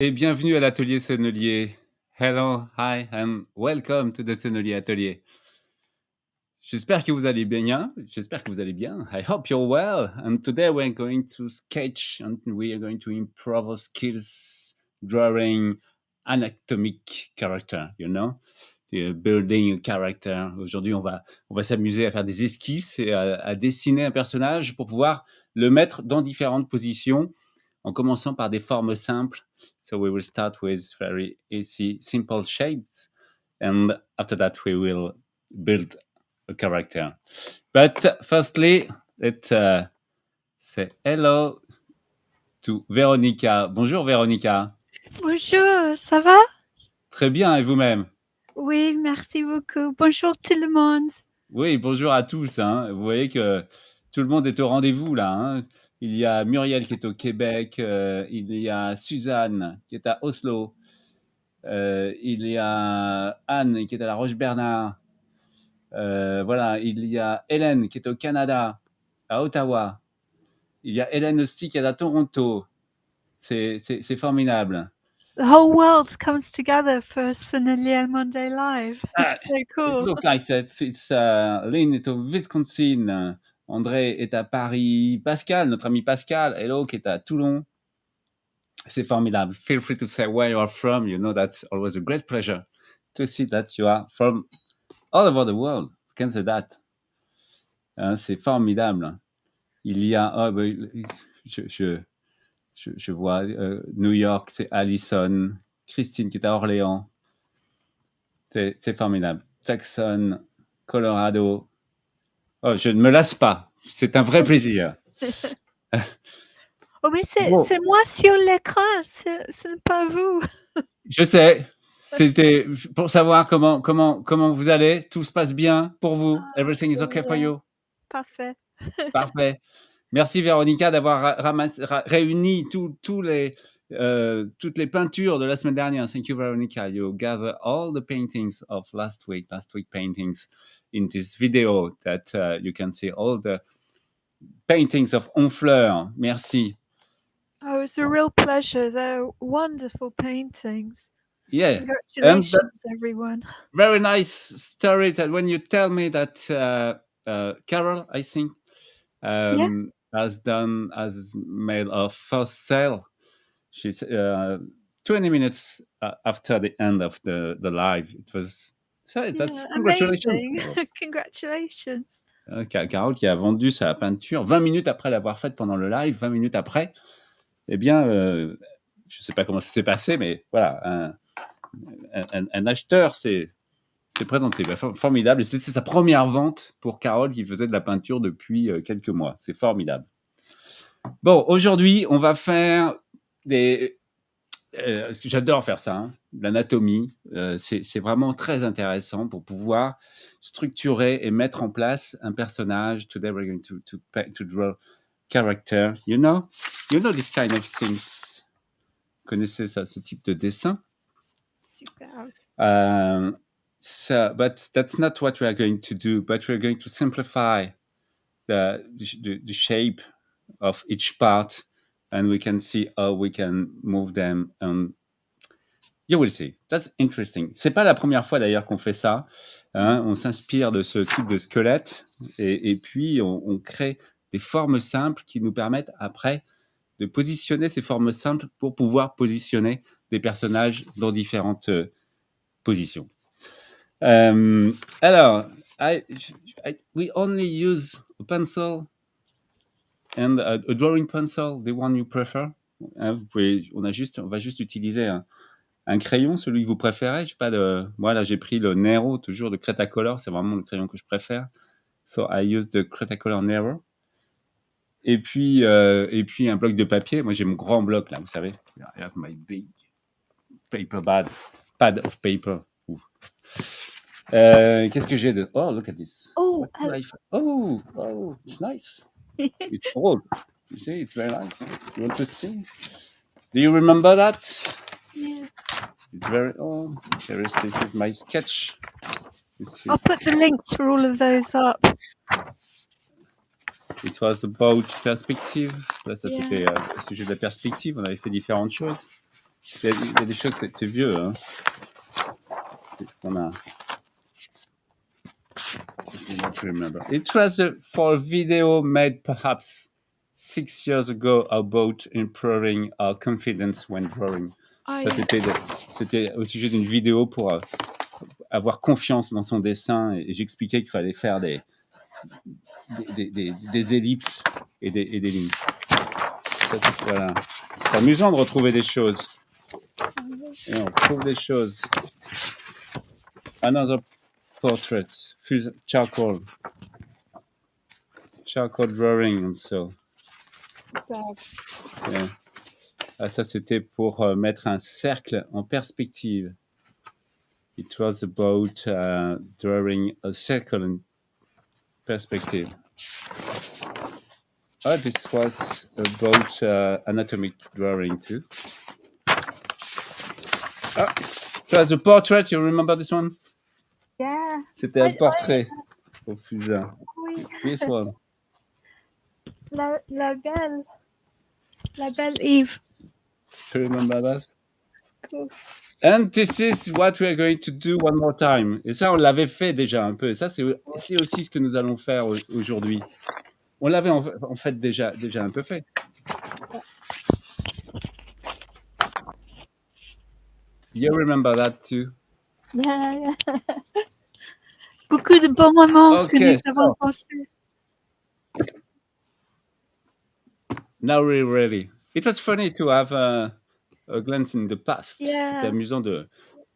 Et bienvenue à l'atelier Sennelier. Hello, hi, and welcome to the Sennelier Atelier. J'espère que vous allez bien. J'espère que vous allez bien. I hope you're well. And today we're going to sketch and we are going to improve our skills drawing anatomic character, you know, building a character. Aujourd'hui, on va s'amuser à faire des esquisses et à dessiner un personnage pour pouvoir le mettre dans différentes positions en commençant par des formes simples. So we will start with very easy, simple shapes. And after that, we will build a character. But firstly, let's say hello to Veronica. Bonjour Veronica. Bonjour, ça va? Très bien, et vous-même? Oui, merci beaucoup. Bonjour tout le monde. Oui, bonjour à tous. Hein. Vous voyez que tout le monde est au rendez-vous là. Hein. Il y a Muriel qui est au Québec, il y a Suzanne qui est à Oslo, il y a Anne qui est à La Roche-Bernard. Voilà, il y a Hélène qui est au Canada, à Ottawa. Il y a Hélène aussi qui est à Toronto. C'est formidable. The whole world comes together for Sennelier Monday Live. It's so It cool. looks like that. It's Lynn est au Wisconsin. André est à Paris. Pascal, notre ami Pascal, hello, qui est à Toulon. C'est formidable. Feel free to say where you are from. You know that's always a great pleasure to see that you are from all over the world. You can say that. C'est formidable. Il y a... je vois New York, c'est Allison. Christine qui est à Orléans. C'est formidable. Jackson, Colorado. Oh, je ne me lasse pas. C'est un vrai plaisir. Oh, mais c'est moi sur l'écran, ce n'est pas vous. Je sais. C'était pour savoir comment vous allez. Tout se passe bien pour vous. Everything is okay for you. Parfait. Parfait. Merci Véronica d'avoir réuni toutes les peintures de la semaine dernière. Thank you, Veronica. You gather all the paintings of last week paintings in this video that you can see all the paintings of Honfleur. Merci. Oh, it's a real pleasure. They're wonderful paintings. Yeah. Congratulations, everyone. Very nice story that when you tell me that Carol, I think, has made a first sale. She's 20 minutes after the end of the live. It was that's congratulations. Congratulations. Carole qui a vendu sa peinture 20 minutes après l'avoir faite pendant le live, 20 minutes après. Eh bien, je ne sais pas comment ça s'est passé, mais voilà, un acheteur s'est présenté. Formidable. Et c'est sa première vente pour Carole qui faisait de la peinture depuis quelques mois. C'est formidable. Bon, aujourd'hui, on va faire j'adore faire ça, hein, l'anatomie. C'est vraiment très intéressant pour pouvoir structurer et mettre en place un personnage. Today we're going to draw character. You know this kind of things. Vous connaissez ça, ce type de dessin? Super. But that's not what we are going to do. But we're going to simplify the shape of each part, and we can see how we can move them. And you will see. That's interesting. C'est pas la première fois d'ailleurs qu'on fait ça. Hein. On s'inspire de ce type de squelette et puis on crée des formes simples qui nous permettent après de positionner ces formes simples pour pouvoir positionner des personnages dans différentes positions. Alors, we only use a pencil and a drawing pencil, the one you prefer. On va juste utiliser un crayon, celui que vous préférez. Moi, là, j'ai pris le Nero, toujours de Cretacolor. C'est vraiment le crayon que je préfère. So I use the Cretacolor Nero. Et puis un bloc de papier. Moi, j'ai mon grand bloc, là, vous savez. I have my big paper pad of paper. Qu'est-ce que j'ai de... Oh, look at this. Oh, it's nice. It's old. You see, it's very nice. You want to see? Do you remember that? Yeah. It's very old. This is my sketch. I'll put the links for all of those up. It was about perspective. Là, ça c'était le sujet de la perspective. On avait fait différentes choses. Il y a des choses, c'est vieux, hein. C'est ce qu'on a. Remember. It was for a video made perhaps 6 years ago about improving our confidence when drawing. Ah, Ça, c'était au sujet d'une vidéo pour avoir confiance dans son dessin, et j'expliquais qu'il fallait faire des ellipses et des lignes. Ça, voilà. C'est amusant de retrouver des choses. Et on trouve des choses. Another portrait, charcoal drawing and so. Super. Yeah. Ah, ça, c'était pour mettre un cercle en perspective. It was about drawing a circle in perspective. Oh, this was about anatomic drawing too. Ah, it was a portrait, you remember this one? Yeah. C'était un portrait au fusain. Oui. This one. La belle Eve. Do you remember that? Cool. And this is what we are going to do one more time. Et ça, on l'avait fait déjà un peu. Et ça, c'est aussi ce que nous allons faire aujourd'hui. On l'avait en fait déjà un peu fait. You remember that too? Yeah. Beaucoup de bons moments que nous avons passés. Now we're ready. It was funny to have a glance in the past. Yeah. C'était amusant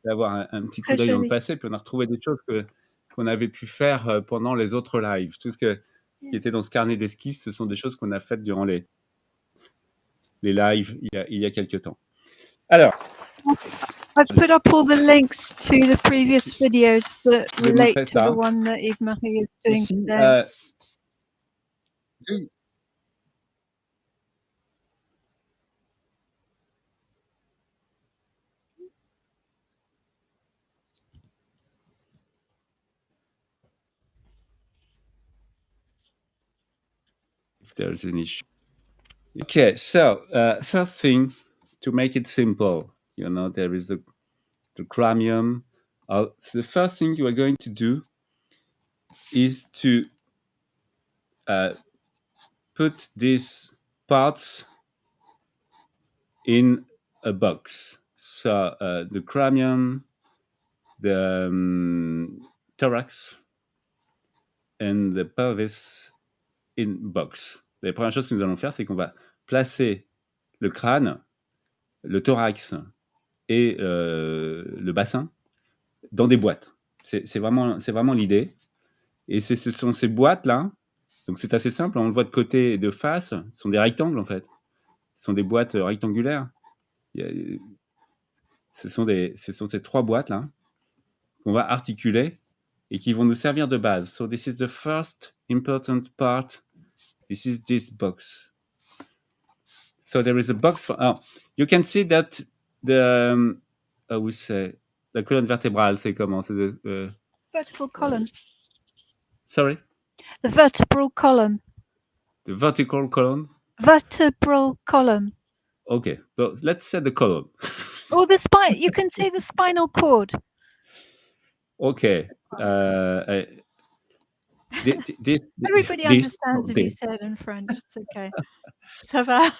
d'avoir un petit coup d'œil dans le passé, puis on a retrouvé des choses qu'on avait pu faire pendant les autres lives. Tout ce qui était dans ce carnet d'esquisses, ce sont des choses qu'on a faites durant les lives il y a quelques temps. Alors, I've put up all the links to the previous videos that relate to the one that Yves-Marie is doing today. If there's an issue. Okay, so first thing, to make it simple, there is the cranium. So the first thing you are going to do is to put these parts in a box. So the cranium, the thorax, and the pelvis in box. La première chose que nous allons faire, c'est qu'on va placer le crâne, le thorax et le bassin dans des boîtes. C'est vraiment l'idée. Et ce sont ces boîtes-là, donc c'est assez simple, on le voit de côté et de face, ce sont des rectangles en fait. Ce sont des boîtes rectangulaires. Ce sont ces trois boîtes-là qu'on va articuler et qui vont nous servir de base. So this is the first important part. This is this box. So there is a box for... you can see that the... we say... La colonne vertébrale, c'est comment? C'est vertebral column. Sorry? The vertebral column. The vertical column? Vertebral column. Okay, so let's say the column. Oh, the spine. You can see the spinal cord. Okay. Everybody understands if you say it in French. It's okay. Ça va.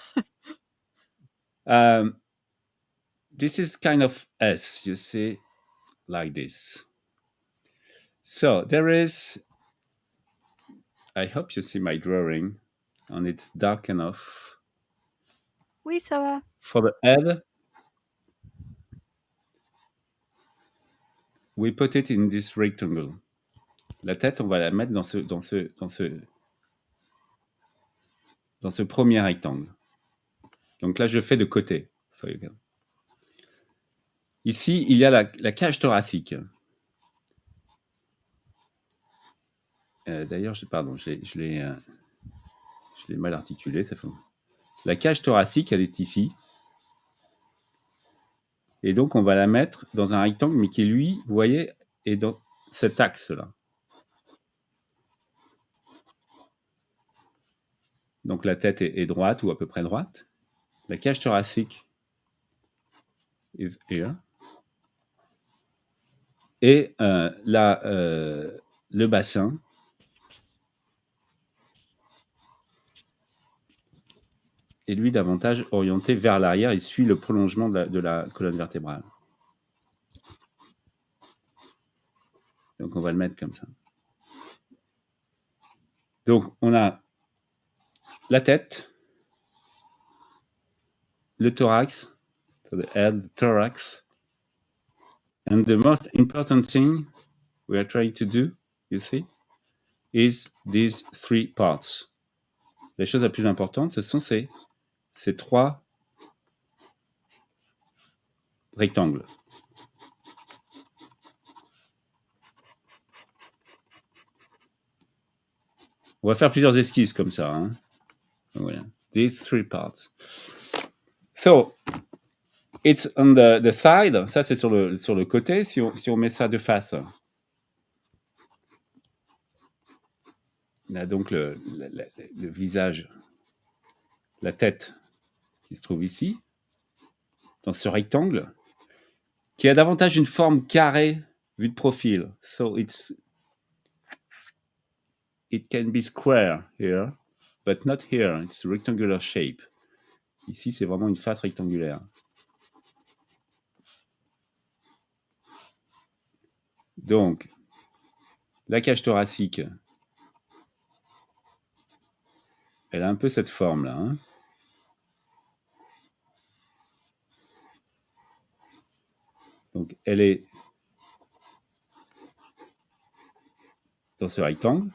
This is kind of S, you see, like this. So there is... I hope you see my drawing, and it's dark enough. Oui, ça va. For the head, we put it in this rectangle. La tête, on va la mettre dans ce premier rectangle. Donc là, je fais de côté. Ici, il y a la cage thoracique. D'ailleurs, je l'ai mal articulé. La cage thoracique, elle est ici. Et donc, on va la mettre dans un rectangle, mais qui, lui, vous voyez, est dans cet axe-là. Donc, la tête est droite ou à peu près droite. La cage thoracique is here. Et le bassin est lui davantage orienté vers l'arrière. Il suit le prolongement de la colonne vertébrale. Donc on va le mettre comme ça. Donc on a la tête, le thorax, so the head, the thorax, and the most important thing we are trying to do, you see, is these three parts. La chose la plus importante, ce sont ces trois rectangles. On va faire plusieurs esquisses comme ça. Hein. Voilà. These three parts. So, it's on the side. Ça, c'est sur le côté. Si on met ça de face, on a donc le visage, la tête qui se trouve ici, dans ce rectangle, qui a davantage une forme carrée vue de profil. So, it can be square here, but not here. It's a rectangular shape. Ici, c'est vraiment une face rectangulaire. Donc, la cage thoracique, elle a un peu cette forme-là. Hein. Donc, elle est dans ce rectangle.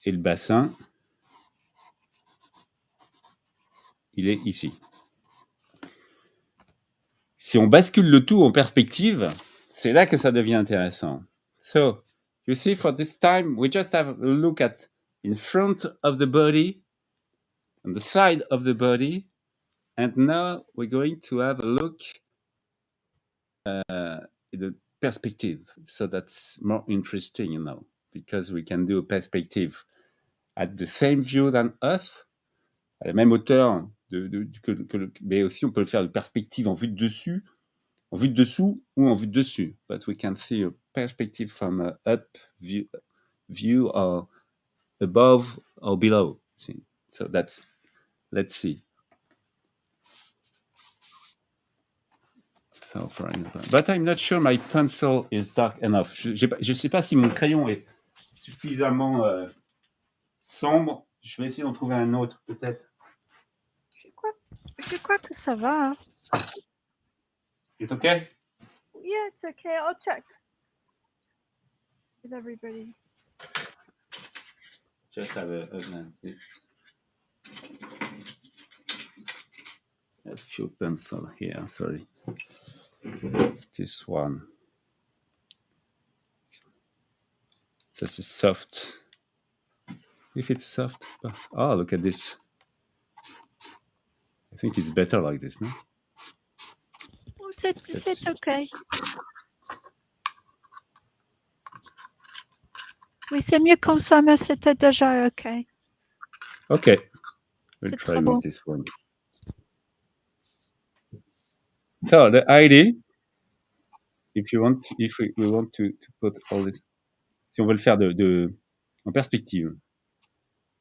Et le bassin, il est ici. Si on bascule le tout en perspective, c'est là que ça devient intéressant. So, you see, for this time, we just have a look at in front of the body, on the side of the body, and now we're going to have a look in the perspective. So that's more interesting, you know, because we can do a perspective at the same view than us, à la même hauteur, mais aussi on peut le faire de perspective en vue de dessus, en vue de dessous ou en vue de dessus. But we can see a perspective from a up view or above or below. See? So let's see. So for example, but I'm not sure my pencil is dark enough. Je ne sais pas si mon crayon est suffisamment sombre. Je vais essayer d'en trouver un autre, peut-être. Je crois que ça va. It's okay? Yeah, it's okay. I'll check with everybody. Just have a glance. A few pencil here, sorry. This one. This is soft. If it's soft, oh, look at this. I think it's better like this, no? Oh, c'est okay. Oui, c'est mieux comme ça, mais c'était déjà ok. Okay, we'll try with this one. So the idea, if we want to put all this, si on veut le faire en perspective,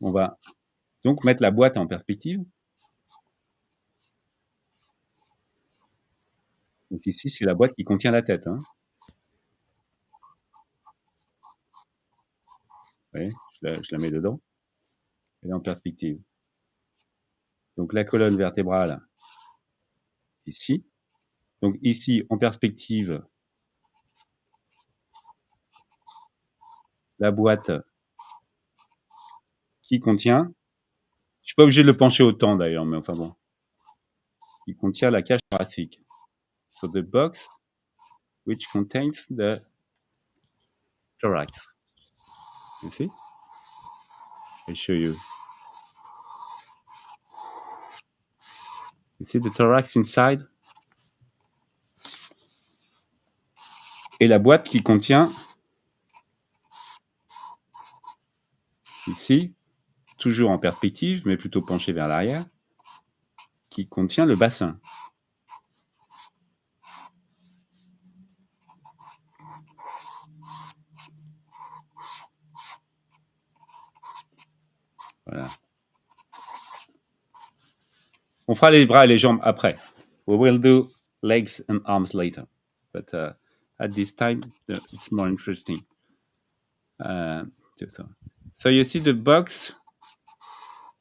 on va donc mettre la boîte en perspective. Donc ici, c'est la boîte qui contient la tête. Hein. Oui, je la mets dedans. Elle est en perspective. Donc la colonne vertébrale, ici. Donc ici, en perspective, la boîte qui contient, je ne suis pas obligé de le pencher autant d'ailleurs, mais enfin bon, qui contient la cage thoracique. So the box which contains the thorax. You see? I'll show you. You see the thorax inside? Et la boîte qui contient, ici, toujours en perspective, mais plutôt penché vers l'arrière, qui contient le bassin. Voilà. On fera les bras et les jambes après. We will do legs and arms later. But at this time, it's more interesting. So you see the box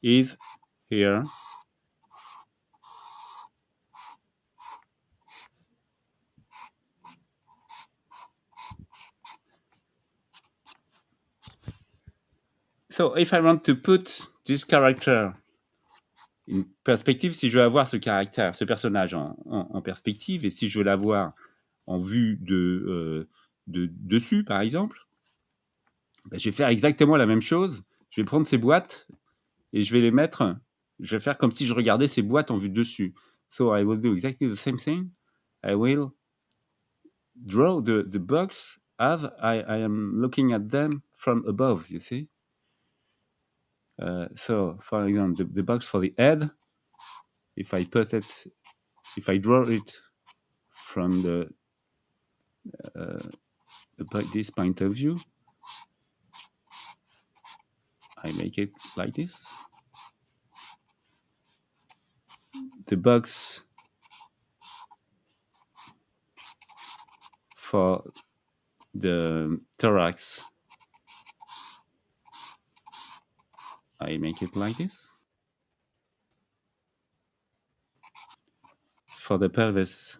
is here. So if I want to put this character in perspective, si je veux avoir ce caractère, ce personnage en perspective, et si je veux l'avoir en vue de dessus, par exemple, ben, je vais faire exactement la même chose. Je vais prendre ces boîtes et je vais les mettre, je vais faire comme si je regardais ces boîtes en vue dessus. So I will do exactly the same thing. I will draw the box as I am looking at them from above, you see? So, for example, the box for the head, if I draw it from this point of view, I make it like this. The box for the thorax, I make it like this. For the pelvis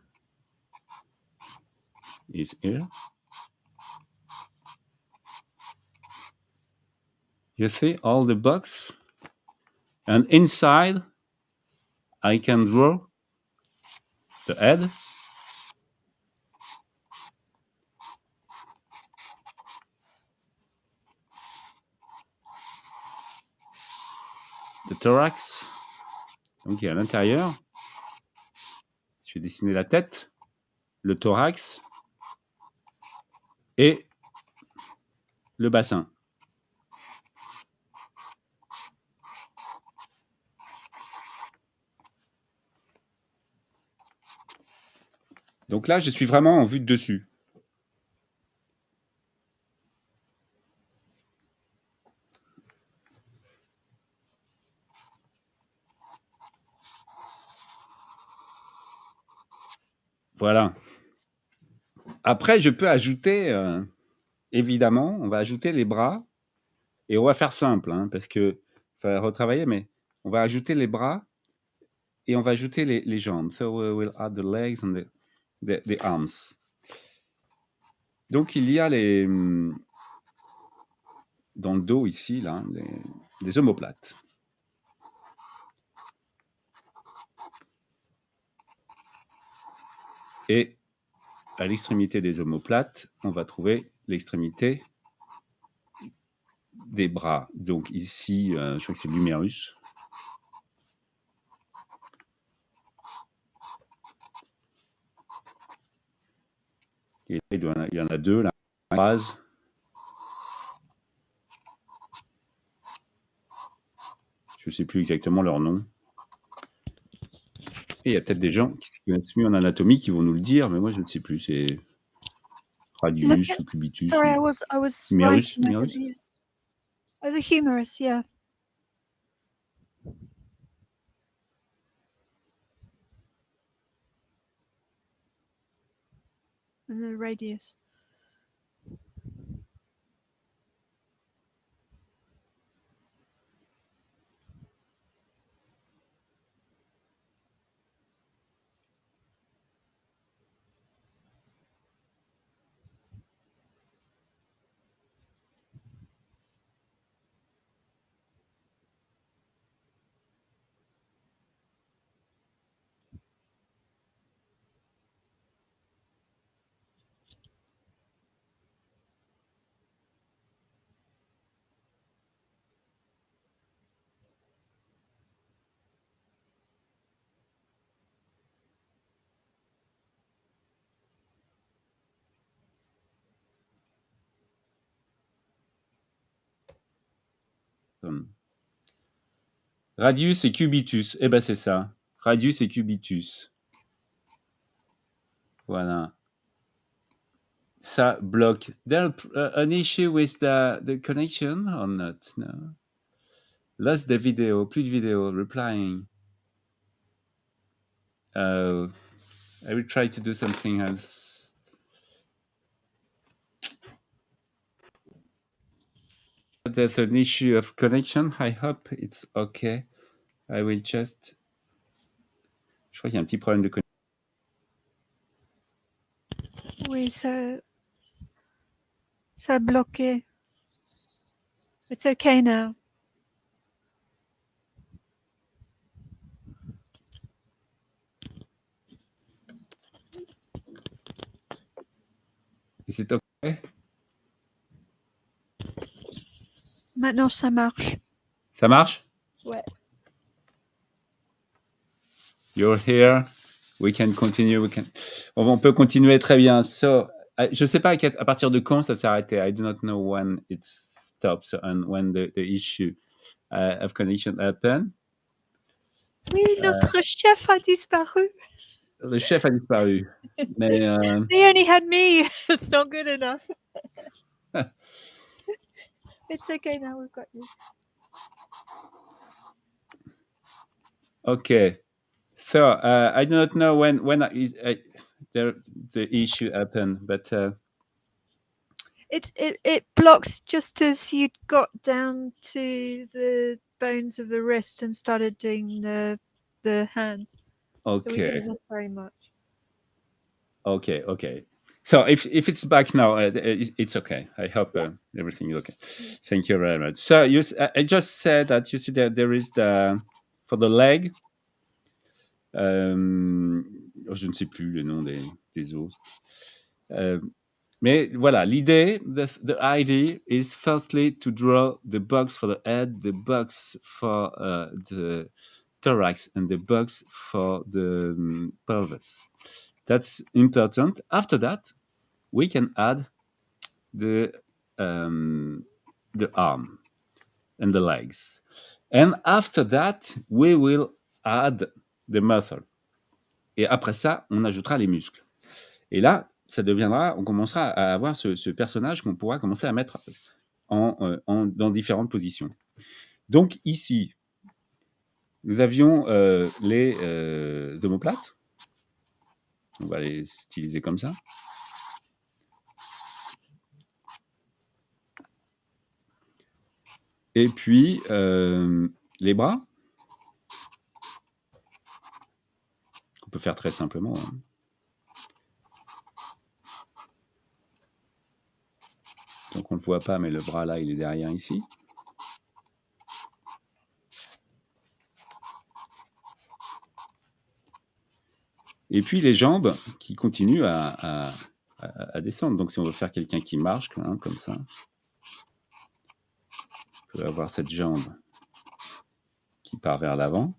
is here. You see all the box, and inside I can draw the head, the thorax. Donc à l'intérieur, je vais dessiner la tête, le thorax et le bassin. Donc là, je suis vraiment en vue de dessus. Voilà. Après, je peux ajouter, évidemment, on va ajouter les bras et on va faire simple, hein, parce que faut retravailler, mais on va ajouter les bras et on va ajouter les jambes. So we will add the legs and the arms. Donc il y a dans le dos ici, là, les omoplates. Et à l'extrémité des omoplates, on va trouver l'extrémité des bras. Donc ici, je crois que c'est l'humérus. Et il y en a deux, la base. Je ne sais plus exactement leur nom. Et il y a peut-être des gens qui se connaissent mieux en anatomie qui vont nous le dire, mais moi je ne sais plus. C'est radius ou cubitus. Sorry, I was humérus. Oh, the humerus, yeah. And the radius. Radius et cubitus. Eh ben, c'est ça. Radius et cubitus. Voilà. Ça bloque. There an issue with the connection or not? No. Lost the video. Plus de vidéo. Replying. I will try to do something else. There's an issue of connection. I hope it's okay. I will just... Je crois qu'il y a un petit problème de connexion. Oui, ça a bloqué. It's okay now. Is it okay? Maintenant, ça marche. Ça marche? Ouais. You're here. We can continue. On peut continuer très bien. So, je ne sais pas à partir de quand ça s'est arrêté. I do not know when it stops and when the issue of connection happened. Oui, notre chef a disparu. Le chef a disparu. Mais, They only had me. It's not good enough. It's okay now, we've got you. Okay. So, I do not know when the issue happened, but... It blocked just as you got down to the bones of the wrist and started doing the hand. Okay. So we didn't miss very much. Okay. So if it's back now, it's okay. I hope everything is okay. Thank you very much. So I just said that you see that there is for the leg. Je ne sais plus le nom des os. Mais voilà, l'idée, the idea is firstly to draw the box for the head, the box for the thorax, and the box for the pelvis. That's important. After that, we can add the arm and the legs. And after that, we will add the muscle. Et après ça, on ajoutera les muscles. Et là, ça deviendra, on commencera à avoir ce personnage qu'on pourra commencer à mettre dans différentes positions. Donc ici, nous avions les omoplates. On va les styliser comme ça. Et puis, les bras, qu'on peut faire très simplement. Hein. Donc, on ne le voit pas, mais le bras, là, il est derrière ici. Et puis, les jambes qui continuent à descendre. Donc, si on veut faire quelqu'un qui marche, hein, comme ça, on peut avoir cette jambe qui part vers l'avant.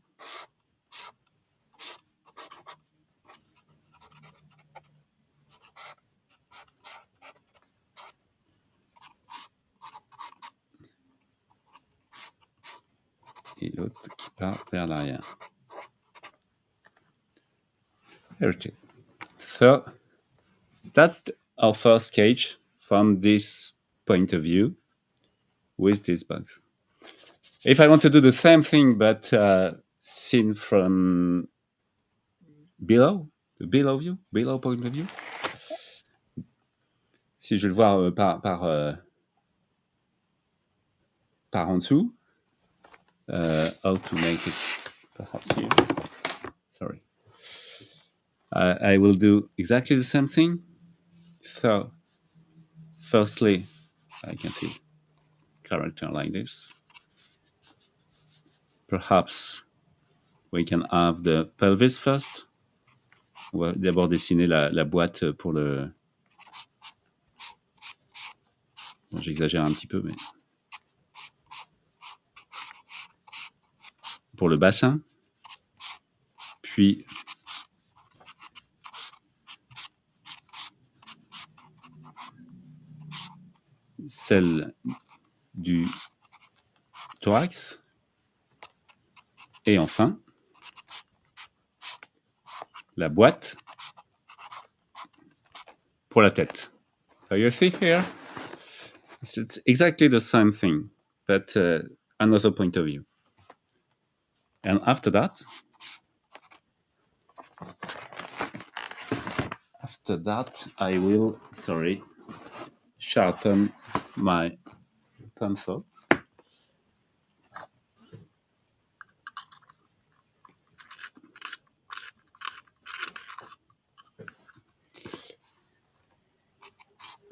Et l'autre qui part vers l'arrière. Okay. So, that's our first sketch from this point of view with this box. If I want to do the same thing, but seen from below, the below view, below point of view, si je le vois par en dessous, how to make it perhaps here. Sorry. I will do exactly the same thing. So, firstly, I can see character like this. Perhaps we can have the pelvis first. On va d'abord dessiner la boîte pour le... Bon, j'exagère un petit peu, mais... Pour le bassin. Puis... celle du thorax. Et enfin, la boîte pour la tête. So you see here, it's exactly the same thing, but another point of view. And after that, I will, sharpen my pencil.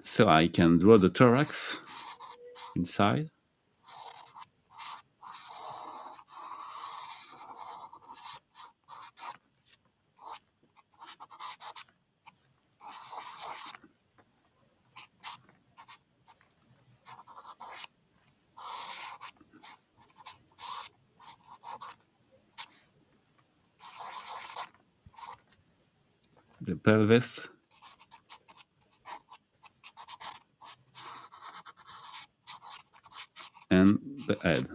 So I can draw the thorax inside. The pelvis. And the head.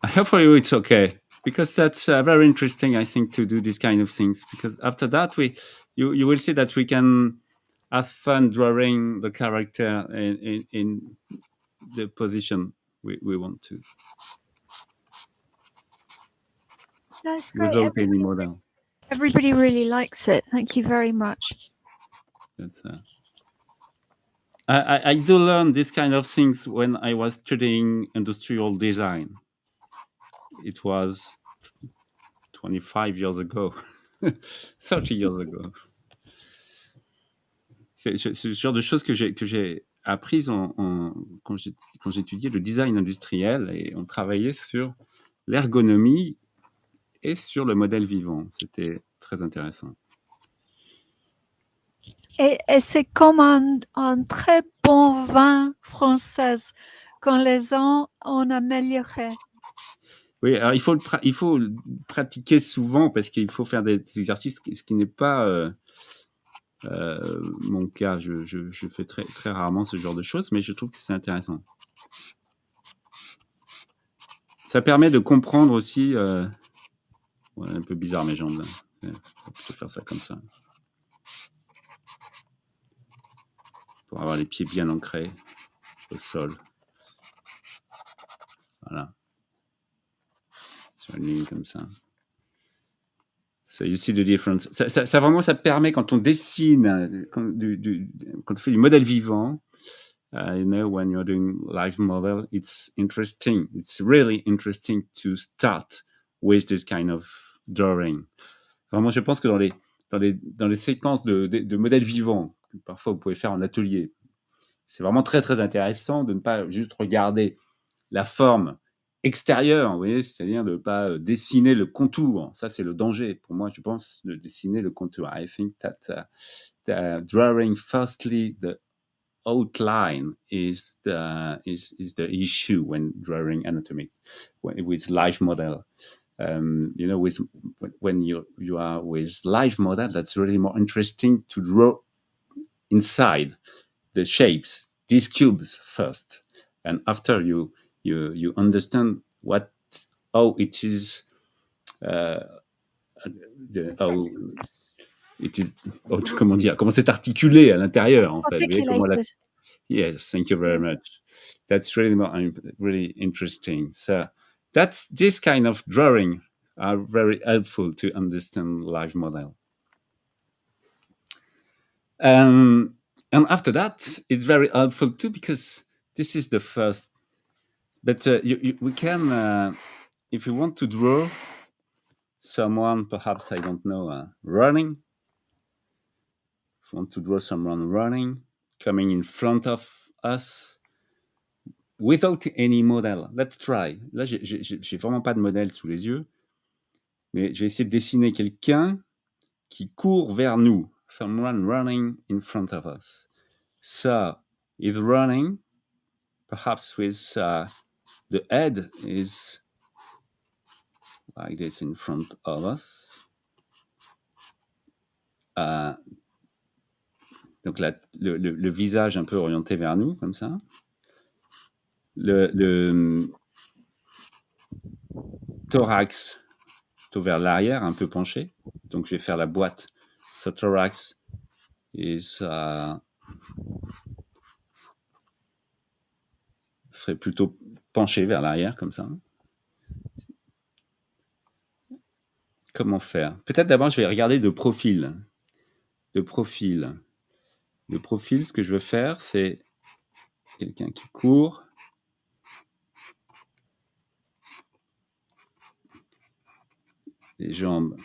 I hope for you it's okay, because that's very interesting, I think, to do these kind of things, because after that you will see that we can have fun drawing the character in the position we want to. That's great. Without any model. Everybody really likes it. Thank you very much. That's, I do learn this kind of things when I was studying industrial design. It was 25 years ago, 30 years ago. C'est ce genre de choses que j'ai apprises quand j'étudiais le design industriel, et on travaillait sur l'ergonomie et sur le modèle vivant. C'était très intéressant. Et c'est comme un très bon vin français quand les gens ont amélioré. Oui, alors il faut le pratiquer souvent, parce qu'il faut faire des exercices, ce qui n'est pas mon cas. Je fais très, très rarement ce genre de choses, mais je trouve que c'est intéressant. Ça permet de comprendre aussi... ouais, un peu bizarre mes jambes là. Je vais plutôt faire ça comme ça. Pour avoir les pieds bien ancrés au sol. Voilà. Sur une ligne comme ça. So you see the difference. Ça vraiment, ça permet, quand on dessine, quand on fait du modèle vivant, you know, when you're doing live model, it's interesting. It's really interesting to start with this kind of drawing. Vraiment, je pense que dans les séquences de modèles vivants, que parfois vous pouvez faire en atelier, c'est vraiment très, très intéressant de ne pas juste regarder la forme extérieure, vous voyez, c'est-à-dire de ne pas dessiner le contour. Ça, c'est le danger, pour moi, je pense, de dessiner le contour. I think that drawing firstly the outline is the issue when drawing anatomic, with live model. You know, when you are with live model, that's really more interesting to draw inside the shapes, these cubes first, and after you understand how it is, comment c'est articulé à l'intérieur, en fait. Vous voyez comment yes, thank you very much. That's really interesting. So that's this kind of drawing are very helpful to understand live model. And after that, it's very helpful too, because this is the first. But we can, if you want to draw someone, perhaps, I don't know, running. If you want to draw someone running, coming in front of us, without any model. Let's try. Là, j'ai vraiment pas de modèle sous les yeux, mais je vais essayer de dessiner quelqu'un qui court vers nous. Someone running in front of us. So, if running, perhaps with the head is like this in front of us. Donc le visage un peu orienté vers nous, comme ça. Le thorax plutôt vers l'arrière, un peu penché. Donc je vais faire la boîte. So thorax is serait plutôt penché vers l'arrière, comme ça. Comment faire? Peut-être d'abord, je vais regarder de profil. De profil. De profil, ce que je veux faire, c'est quelqu'un qui court. Les jambes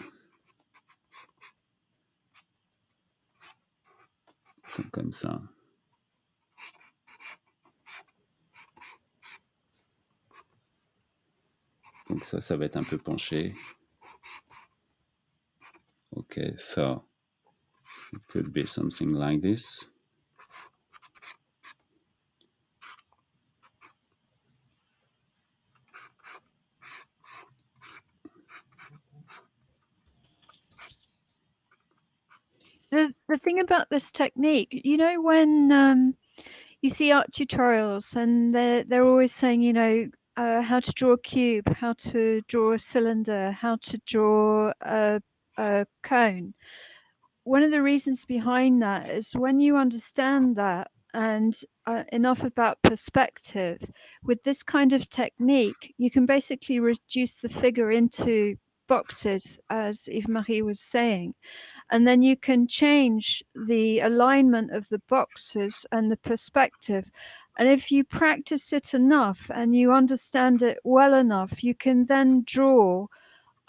sont comme ça. Donc ça va être un peu penché. Okay, so it could be something like this. The thing about this technique, you know, when you see art tutorials and they're always saying, you know, how to draw a cube, how to draw a cylinder, how to draw a cone. One of the reasons behind that is when you understand that and enough about perspective, with this kind of technique, you can basically reduce the figure into boxes, as Yves-Marie was saying. And then you can change the alignment of the boxes and the perspective. And if you practice it enough and you understand it well enough, you can then draw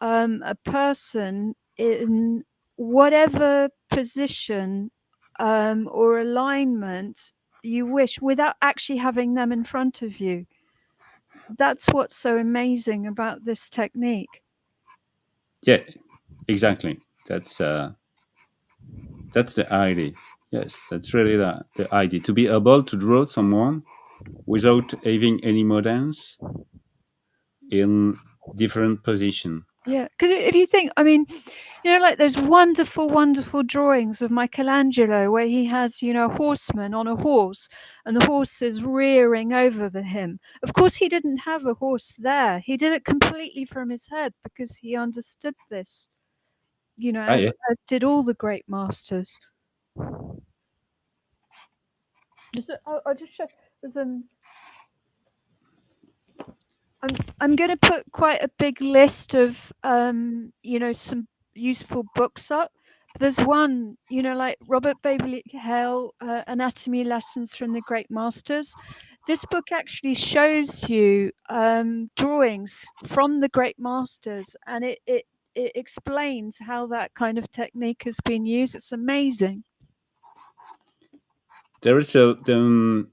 a person in whatever position or alignment you wish without actually having them in front of you. That's what's so amazing about this technique. Yeah, exactly. That's the idea. Yes, that's really the idea. To be able to draw someone without having any models in different position. Yeah, because if you think, I mean, you know, like those wonderful, wonderful drawings of Michelangelo where he has, you know, a horseman on a horse and the horse is rearing over him. Of course, he didn't have a horse there. He did it completely from his head because he understood this, you know, as did all the great masters. I'll just show. There's I'm going to put quite a big list of, you know, some useful books up. There's one, you know, like Robert Bailey Hale, Anatomy Lessons from the Great Masters. This book actually shows you drawings from the great masters, and it explains how that kind of technique has been used. It's amazing. There is the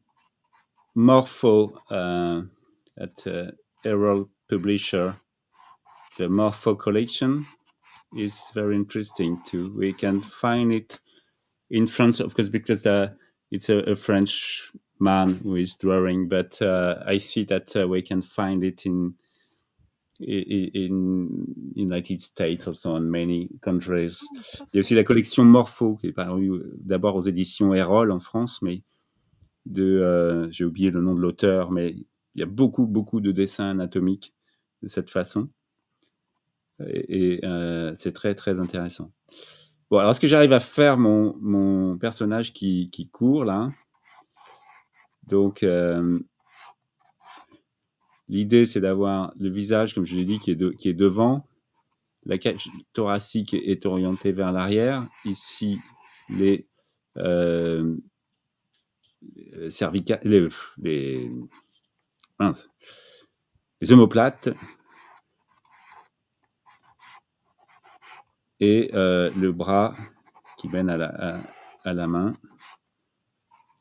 Morpho at Herald Publisher. The Morpho collection is very interesting too. We can find it in France, of course, because it's a French man who is drawing, but I see that we can find it in United States, also in many countries. Il y a aussi la collection Morpho qui est parue d'abord aux éditions Herald en France, mais j'ai oublié le nom de l'auteur, mais il y a beaucoup de dessins anatomiques de cette façon. Et c'est très, très intéressant. Bon, alors est-ce que j'arrive à faire mon personnage qui court, là? Donc, l'idée, c'est d'avoir le visage, comme je l'ai dit, qui est devant. La cage thoracique est orientée vers l'arrière. Ici, les cervicales, les omoplates et le bras qui mène à la main.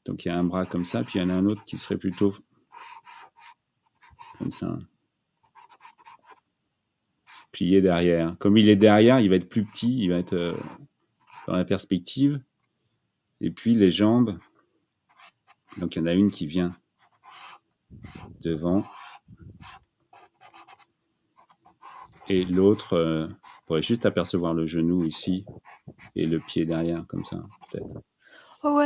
Donc il y a un bras comme ça, puis il y en a un autre qui serait plutôt comme ça, plié derrière. Comme il est derrière, il va être plus petit, il va être dans la perspective. Et puis les jambes, donc il y en a une qui vient devant. Et l'autre, on pourrait juste apercevoir le genou ici et le pied derrière, comme ça, peut-être. Oh,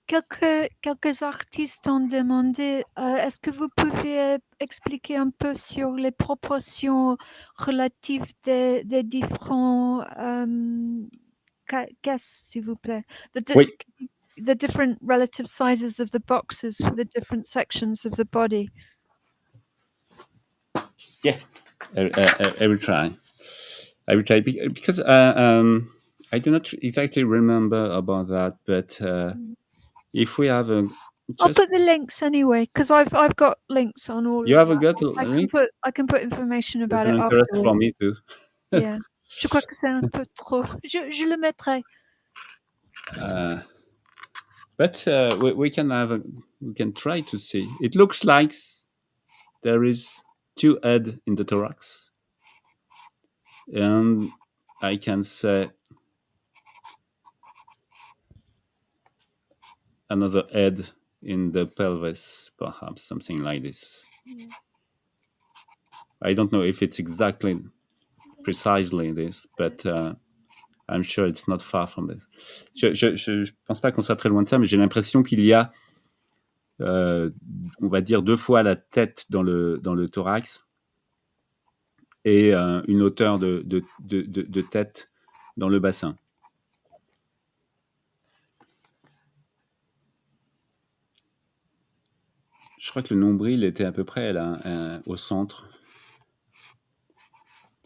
quelques artistes ont demandé, est-ce que vous pouvez expliquer un peu sur les proportions relatives des différents caisses, s'il vous plaît? Oui. The different relative sizes of the boxes for the different sections of the body. Yeah, I will try. I will try because I do not exactly remember about that, but if we have a I'll just put the links anyway because I've got links on all you of have a that. gut links, I can put information there's about an it interest for afterwards. me too. Yeah. Je crois que c'est un peu trop. Je le mettrai. But we can we can try to see. It looks like there is two head in the thorax, and I can say another head in the pelvis, perhaps something like this. Yeah. I don't know if it's exactly precisely this, but I'm sure it's not far from this. Je pense pas qu'on soit très loin de ça, mais j'ai l'impression qu'il y a, on va dire, 2 fois la tête dans le thorax et une hauteur de tête dans le bassin. Je crois que le nombril était à peu près là, au centre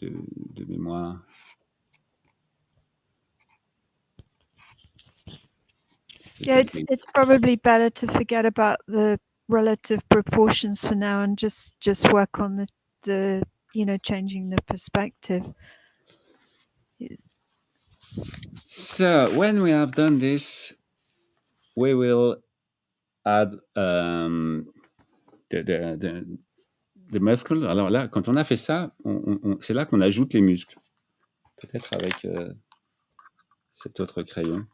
de mémoire. Yeah, it's probably better to forget about the relative proportions for now and just work on the changing the perspective. So when we have done this, we will add the muscles. Alors là, quand on a fait ça, c'est là qu'on ajoute les muscles. Peut-être avec cet autre crayon.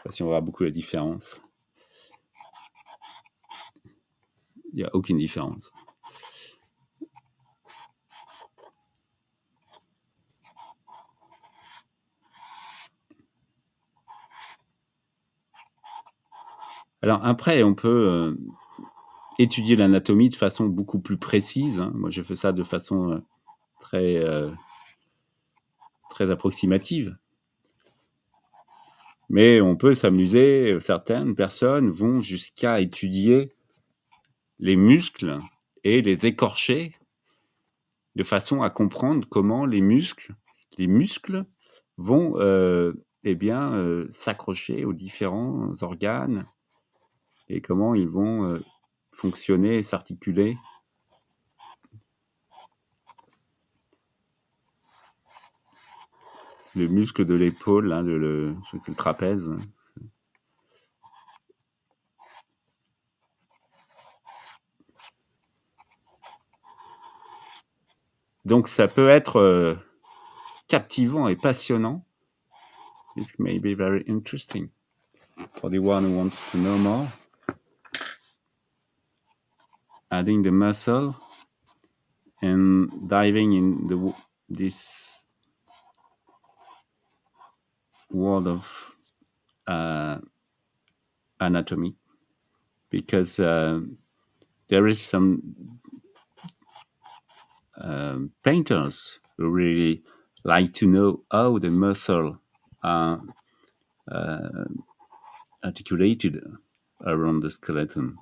Je ne sais pas si on verra beaucoup la différence. Il n'y a aucune différence. Alors après, on peut étudier l'anatomie de façon beaucoup plus précise. Hein. Moi, je fais ça de façon très approximative. Mais on peut s'amuser, certaines personnes vont jusqu'à étudier les muscles et les écorcher de façon à comprendre comment les muscles vont s'accrocher aux différents organes et comment ils vont fonctionner et s'articuler. Le muscle de l'épaule, hein, c'est le trapèze. Donc ça peut être captivant et passionnant. This may be very interesting for the one who wants to know more. Adding the muscle and diving in this world of anatomy, because there is some painters who really like to know how the muscle are articulated around the skeleton.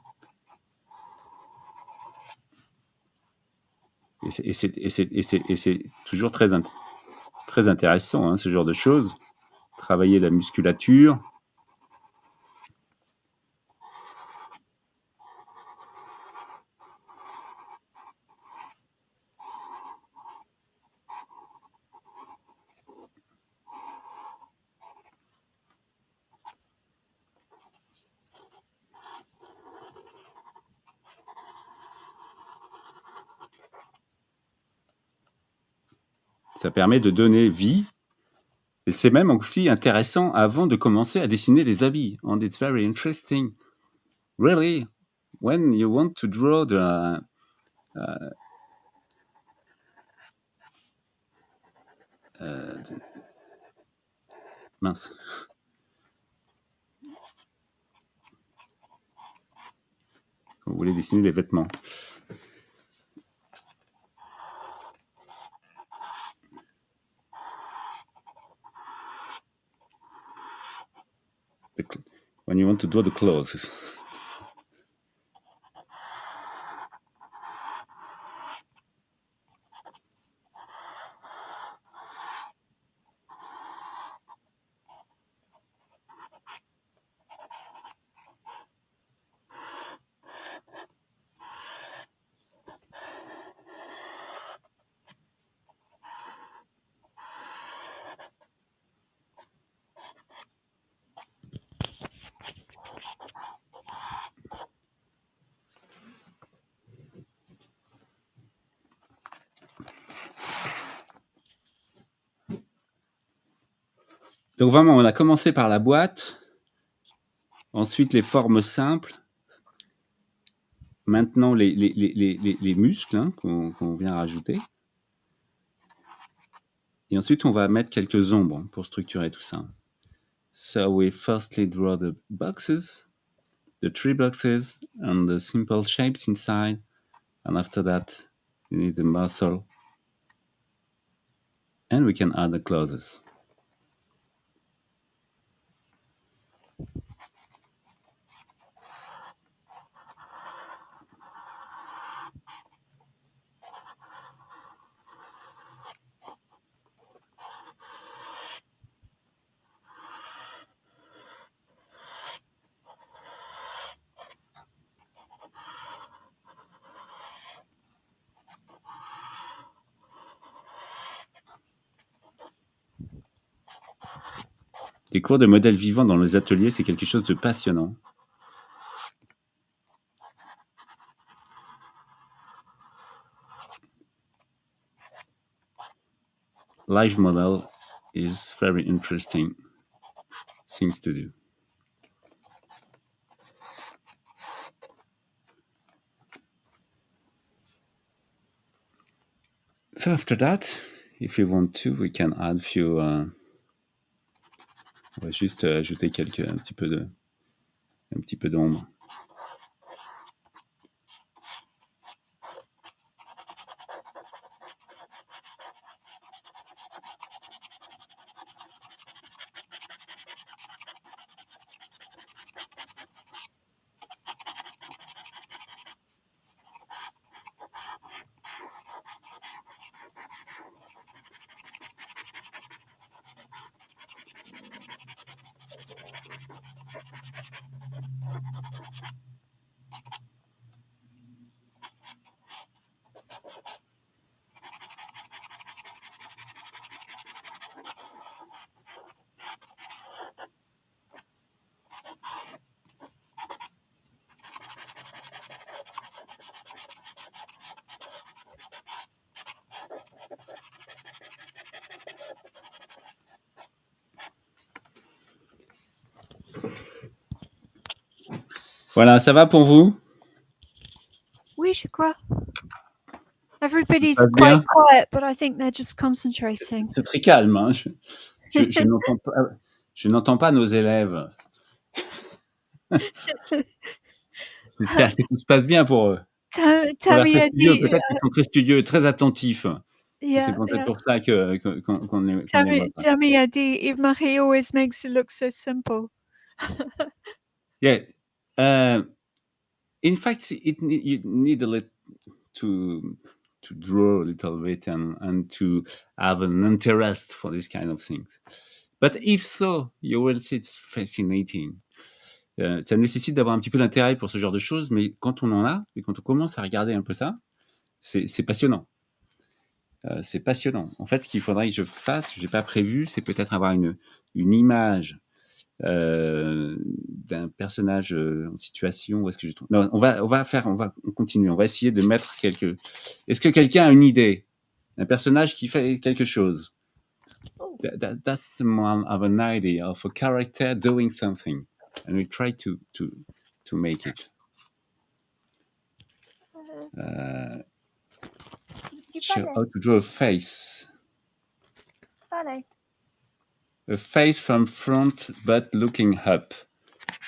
Et c'est toujours très intéressant, hein, ce genre de choses. Travailler la musculature. Ça permet de donner vie. Et c'est même aussi intéressant avant de commencer à dessiner les habits. And it's very interesting. Really, when you want to draw Mince. Vous voulez dessiner les vêtements. When you want to draw the clothes. Donc vraiment, on a commencé par la boîte, ensuite les formes simples, maintenant les muscles hein, qu'on vient rajouter. Et ensuite, on va mettre quelques ombres pour structurer tout ça. So we firstly draw the boxes, the three boxes, and the simple shapes inside. And after that, you need the muscle. And we can add the clothes. Les cours de modèles vivants dans les ateliers, c'est quelque chose de passionnant. Live model is very interesting things to do. So after that, if you want to, we can add few. On va juste ajouter un petit peu d'ombre. Voilà, ça va pour vous? Oui, je crois. Everybody's passe quite bien? quiet, but I think they're just concentrating. C'est très calme. Hein. Je n'entends pas nos élèves. J'espère que tout se passe bien pour eux. Tammy a dit, Peut-être qu'ils sont très studieux, très attentifs. yeah, C'est peut-être yeah. pour ça qu'on les voit pas. Tammy a dit, Yves-Marie always makes it look so simple. Yeah. In fact, you need a little to draw a little bit and to have an interest for this kind of things. But if so, you will see it's fascinating. Ça nécessite d'avoir un petit peu d'intérêt pour ce genre de choses, mais quand on en a, et quand on commence à regarder un peu ça, c'est passionnant. C'est passionnant. En fait, ce qu'il faudrait que je fasse, je n'ai pas prévu, c'est peut-être avoir une image d'un personnage en situation. Où est-ce que je trouve... Non, on va continuer. On va essayer de mettre quelques. Est-ce que quelqu'un a une idée d'un personnage qui fait quelque chose? Does someone have an idea of a character doing something, and we try to make it. Show how to draw a face. Vale. a face from front but looking up.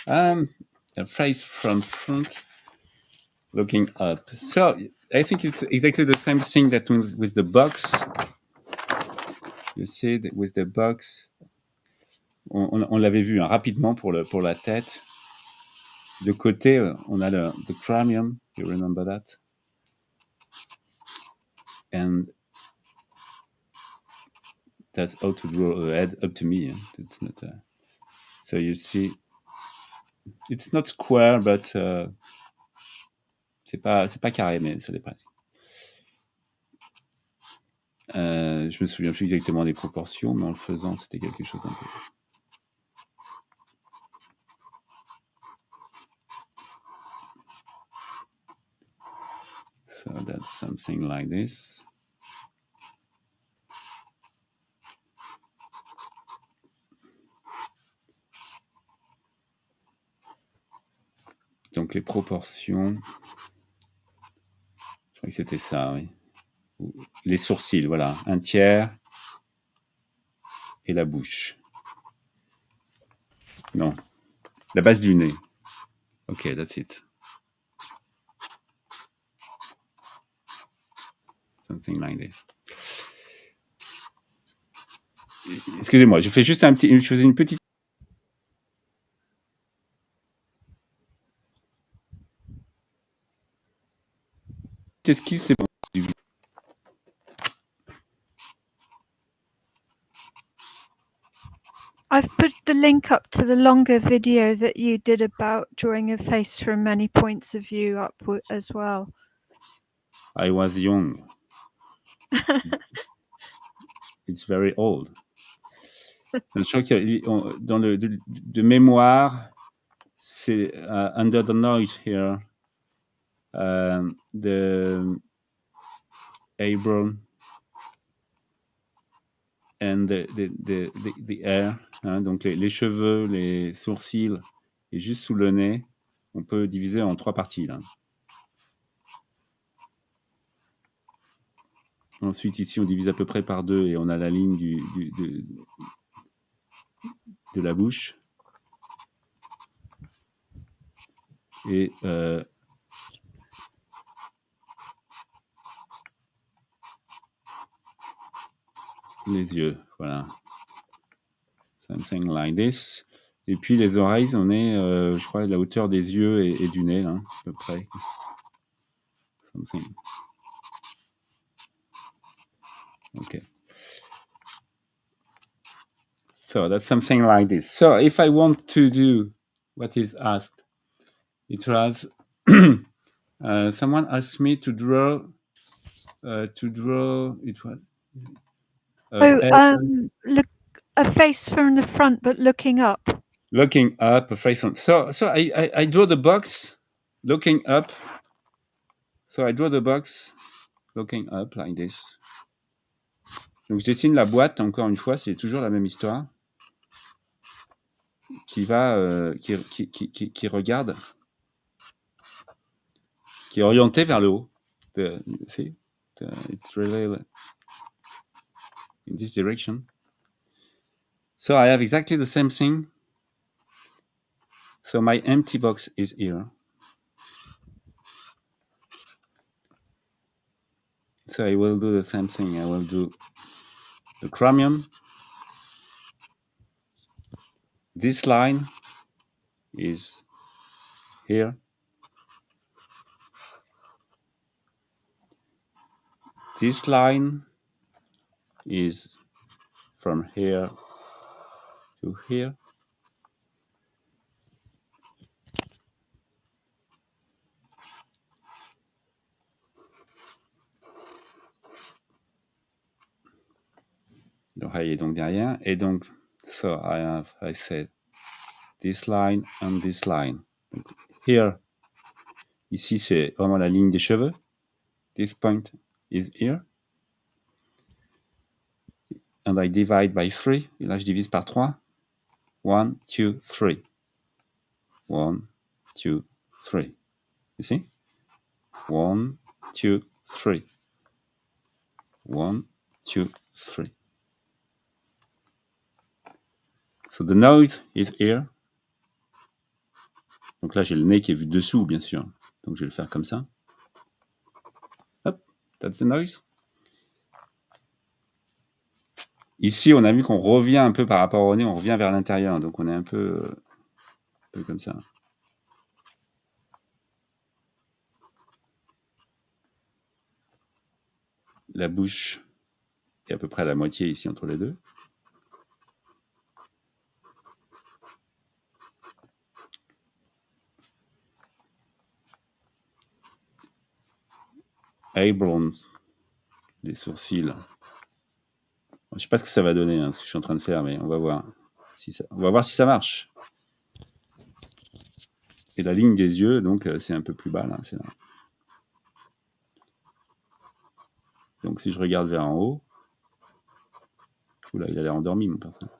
A face from front looking up. So I think it's exactly the same thing that with the box. You see, with the box, on l'avait vu rapidement pour la tête. De côté, on a the cranium. You remember that? And that's how to draw a head up to me. It's not. So you see, it's not square, but c'est pas carré, mais ça dépasse. Je me souviens plus exactement des proportions, mais en le faisant, c'était quelque chose d'un peu. So that's something like this. Donc les proportions, je crois que c'était ça, oui. Les sourcils, voilà, un tiers et la bouche. Non, la base du nez. Ok, that's it. Something like this. Excusez-moi, je fais juste je faisais une petite esquisse, c'est bon. I've put the link up to the longer video that you did about drawing a face from many points of view up as well. I was young. It's very old. Je crois que dans de mémoire, c'est under the noise here, the eyebrow and the hair, hein, donc les cheveux, les sourcils et juste sous le nez, on peut diviser en 3 parties là. Ensuite ici on divise à peu près par 2 et on a la ligne de la bouche. Et les yeux, voilà. Something like this. Et puis les oreilles, on est, je crois, à la hauteur des yeux et du nez, là, à peu près. Something. Okay. So that's something like this. So if I want to do what is asked, it was someone asked me to draw. It was. Look, a face from the front but looking up. Looking up, a face on. So I draw the box, looking up. So I draw the box, looking up like this. Donc je dessine la boîte. Encore une fois, c'est toujours la même histoire. Qui va, qui regarde, qui est orienté vers le haut. See, it's really in this direction. So I have exactly the same thing. So my empty box is here. So I will do the same thing. I will do the cranium. This line is here. This line is from here to here. L'oreille est donc derrière. Et donc, so I said this line and this line. Donc, here, ici, c'est vraiment la ligne des cheveux. This point is here. And I divide by 3. Et là, je divise par 3. 1, 2, 3. 1, 2, 3. You see? 1, 2, 3. 1, 2, 3. So the nose is here. Donc là, j'ai le nez qui est vu dessous, bien sûr. Donc je vais le faire comme ça. Hop, that's the nose. Ici, on a vu qu'on revient un peu par rapport au nez, on revient vers l'intérieur. Donc on est un peu comme ça. La bouche est à peu près à la moitié ici entre les deux. Eyebrows, des sourcils. Je ne sais pas ce que ça va donner, ce que je suis en train de faire, mais on va voir si ça marche. Et la ligne des yeux, donc c'est un peu plus bas là, c'est là. Donc si je regarde vers en haut, oula, il a l'air endormi mon personnage.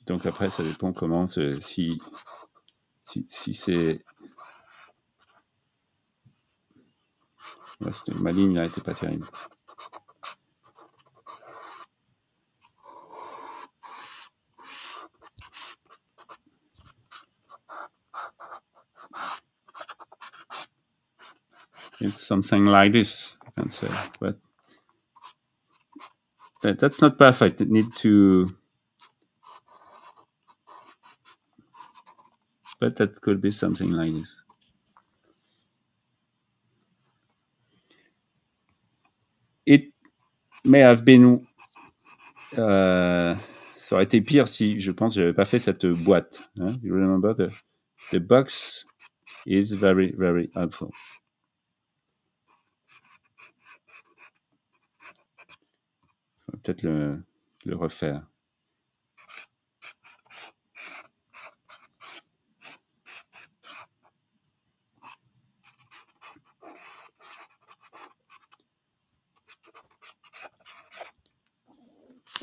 Donc après, ça dépend comment, si c'est... Ouais, ma ligne là n'était pas terrible. It's something like this, I can say, but that's not perfect. It needs to... But that could be something like this. It may have been... ça aurait été pire si, je pense, j'avais pas fait cette boîte. Hein? You remember the box is very, very helpful. On va peut-être le refaire.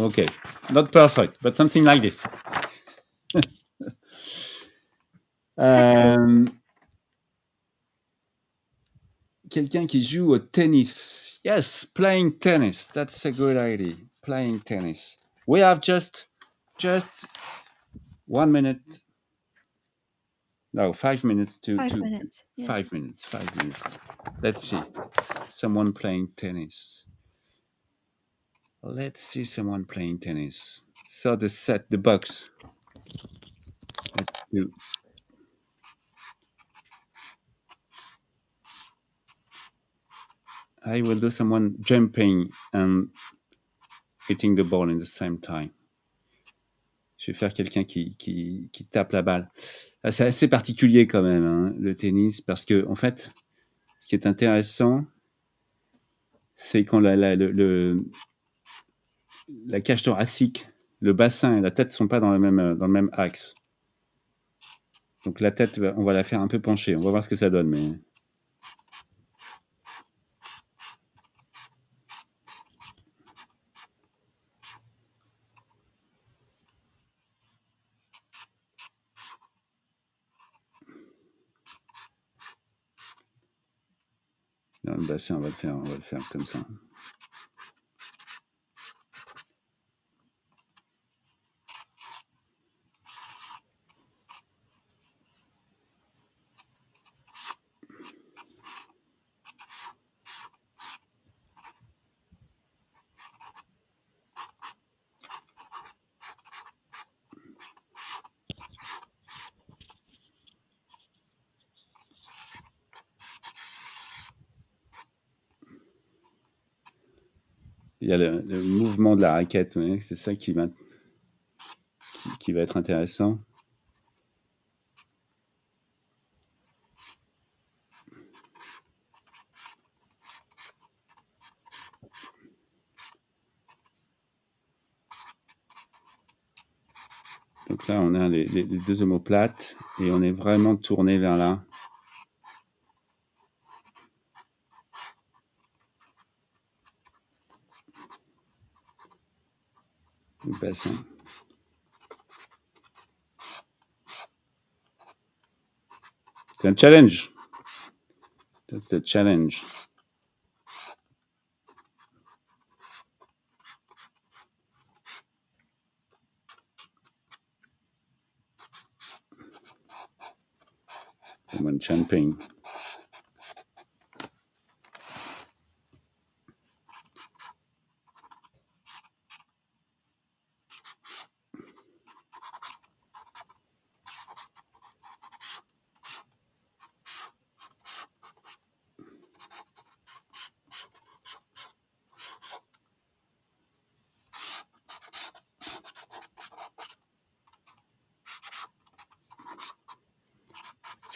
Okay, not perfect, but something like this. Quelqu'un qui joue au tennis. Yes, playing tennis. That's a good idea. Playing tennis. We have just 1 minute. No, 5 minutes to 5 minutes. Yeah. 5 minutes. 5 minutes. Let's see. Someone playing tennis. Let's see someone playing tennis. So the box. Let's do. I will do someone jumping and hitting the ball in the same time. Je vais faire quelqu'un qui tape la balle. C'est assez particulier quand même, hein, le tennis, parce que en fait, ce qui est intéressant, c'est quand la cage thoracique, le bassin et la tête ne sont pas dans le même axe. Donc la tête, on va la faire un peu pencher. On va voir ce que ça donne, mais... Dans le bassin, on va le faire comme ça. Il y a le mouvement de la raquette, oui, c'est ça qui va être intéressant. Donc là, on a les deux omoplates et on est vraiment tourné vers là. Le bassin. C'est un challenge. That's the challenge. Woman jumping.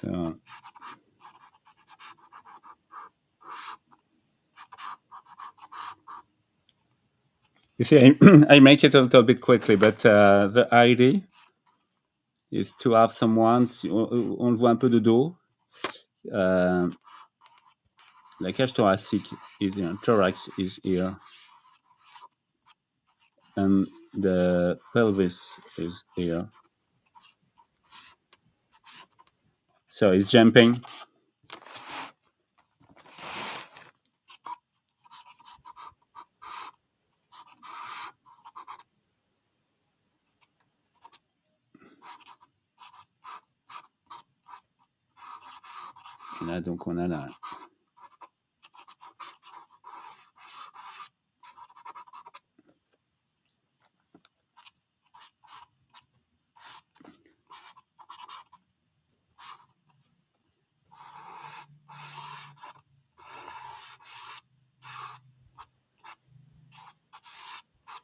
So, you see, I make it a little bit quickly, but the idea is to have someone, on le voit un peu de dos, la cage thoracique is here, thorax is here, and the pelvis is here. So it's jumping. Et là, donc, on a la...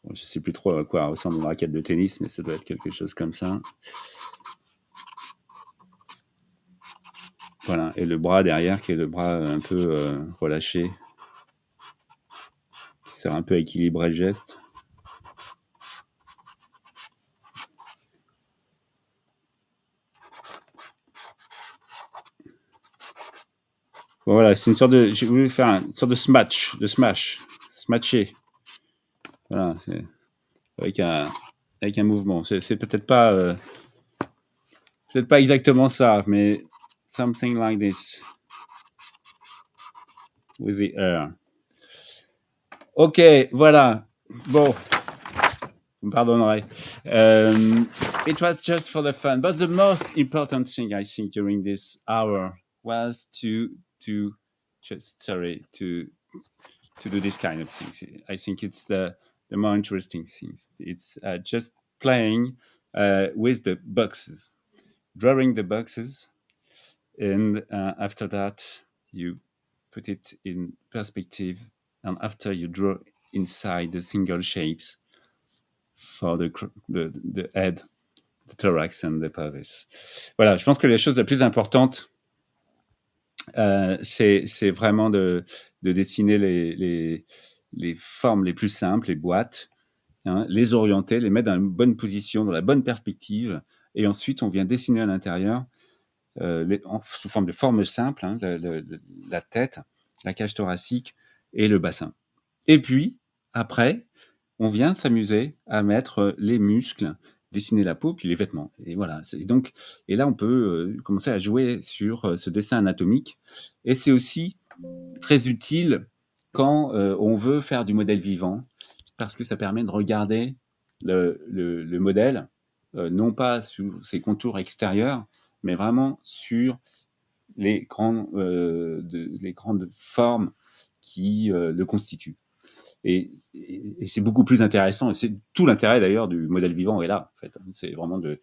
Bon, je ne sais plus trop à quoi ressemble une raquette de tennis, mais ça doit être quelque chose comme ça. Voilà, et le bras derrière, qui est le bras un peu relâché, qui sert un peu à équilibrer le geste. Bon, voilà, c'est une sorte de... J'ai voulu faire une sorte de smatcher. Voilà, c'est avec un mouvement. C'est peut-être pas exactement ça, mais something like this with the air. Ok, voilà. Bon, vous me pardonnerez. It was just for the fun, but the most important thing I think during this hour was to do this kind of things. I think it's the more interesting things. It's just playing with the boxes, drawing the boxes, and after that you put it in perspective, and after you draw inside the single shapes for the head, the thorax and the pelvis. Voilà, je pense que la chose la plus importante, c'est vraiment de dessiner les formes les plus simples, les boîtes, hein, les orienter, les mettre dans une bonne position, dans la bonne perspective, et ensuite on vient dessiner à l'intérieur sous forme de forme simple, hein, la tête, la cage thoracique et le bassin. Et puis, après, on vient s'amuser à mettre les muscles, dessiner la peau, puis les vêtements. Et voilà. Et là, on peut commencer à jouer sur ce dessin anatomique. Et c'est aussi très utile quand on veut faire du modèle vivant, parce que ça permet de regarder le modèle, non pas sur ses contours extérieurs, mais vraiment sur les grandes formes qui le constituent. Et c'est beaucoup plus intéressant, et c'est tout l'intérêt d'ailleurs du modèle vivant est là, en fait. C'est vraiment de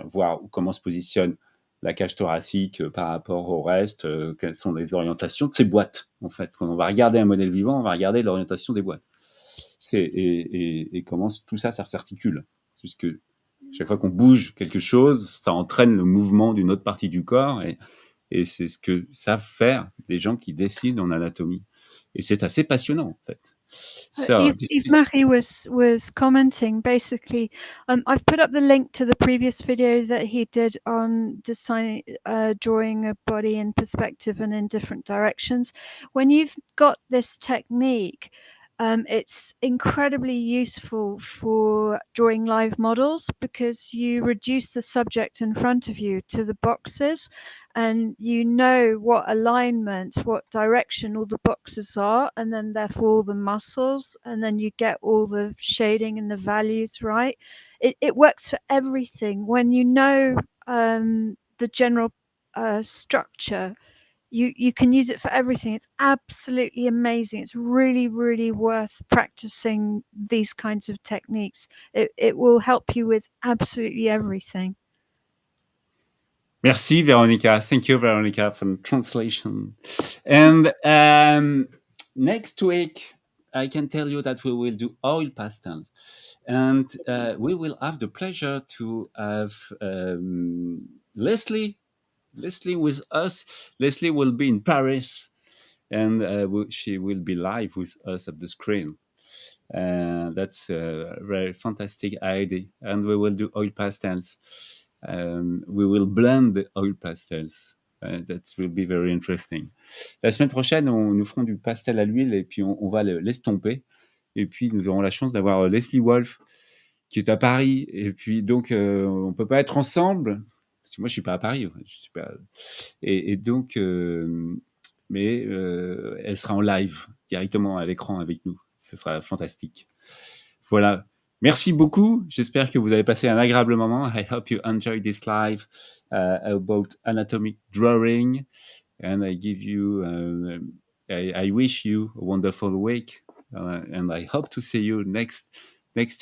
voir comment se positionne la cage thoracique par rapport au reste, quelles sont les orientations de ces boîtes, en fait. Quand on va regarder un modèle vivant, on va regarder l'orientation des boîtes. Et comment tout ça s'articule. Puisque chaque fois qu'on bouge quelque chose, ça entraîne le mouvement d'une autre partie du corps, et c'est ce que savent faire des gens qui dessinent en anatomie. Et c'est assez passionnant, en fait. So, if Marie was commenting, basically, I've put up the link to the previous video that he did on drawing a body in perspective and in different directions. When you've got this technique, It's incredibly useful for drawing live models because you reduce the subject in front of you to the boxes, and you know what alignment, what direction all the boxes are, and then therefore all the muscles, and then you get all the shading and the values right. It works for everything. When you know the general structure, you can use it for everything. It's absolutely amazing. It's really, really worth practicing these kinds of techniques. It will help you with absolutely everything. Merci, Veronica. Thank you, Veronica, for the translation. And next week, I can tell you that we will do oil pastels. And we will have the pleasure to have Leslie with us. Leslie will be in Paris, and she will be live with us at the screen. That's a very fantastic idea. And we will do oil pastels. We will blend the oil pastels. That will be very interesting. La semaine prochaine, nous ferons du pastel à l'huile et puis on va l'estomper. Et puis, nous aurons la chance d'avoir Leslie Wolf qui est à Paris. Et puis, donc, on ne peut pas être ensemble parce que moi, je ne suis pas à Paris. Je suis pas... et donc, mais elle sera en live directement à l'écran avec nous. Ce sera fantastique. Voilà. Merci beaucoup. J'espère que vous avez passé un agréable moment. I hope you enjoyed this live about anatomic drawing. And I give you, I wish you a wonderful week. And I hope to see you next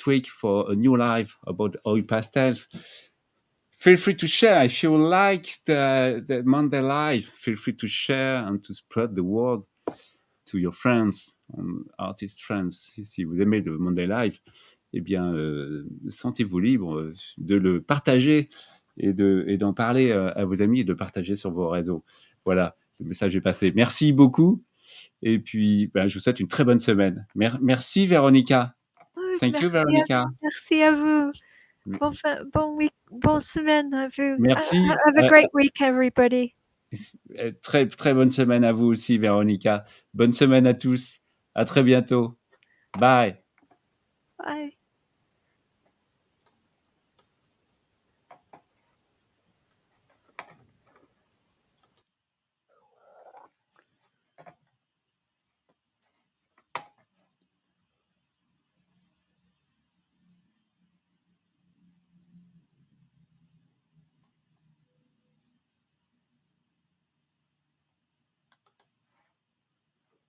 week for a new live about oil pastels. Feel free to share if you like the Monday live. Feel free to share and to spread the word to your friends, artist friends. Si vous aimez le Monday live, eh bien, sentez-vous libre de le partager et d'en parler à vos amis et de le partager sur vos réseaux. Voilà, le message est passé. Merci beaucoup. Et puis, je vous souhaite une très bonne semaine. Merci, Véronica. Thank you, Véronica. Merci à vous. Bonne semaine à vous. Merci. Have a great week, everybody. Très, très bonne semaine à vous aussi, Véronica. Bonne semaine à tous. À très bientôt. Bye. Bye.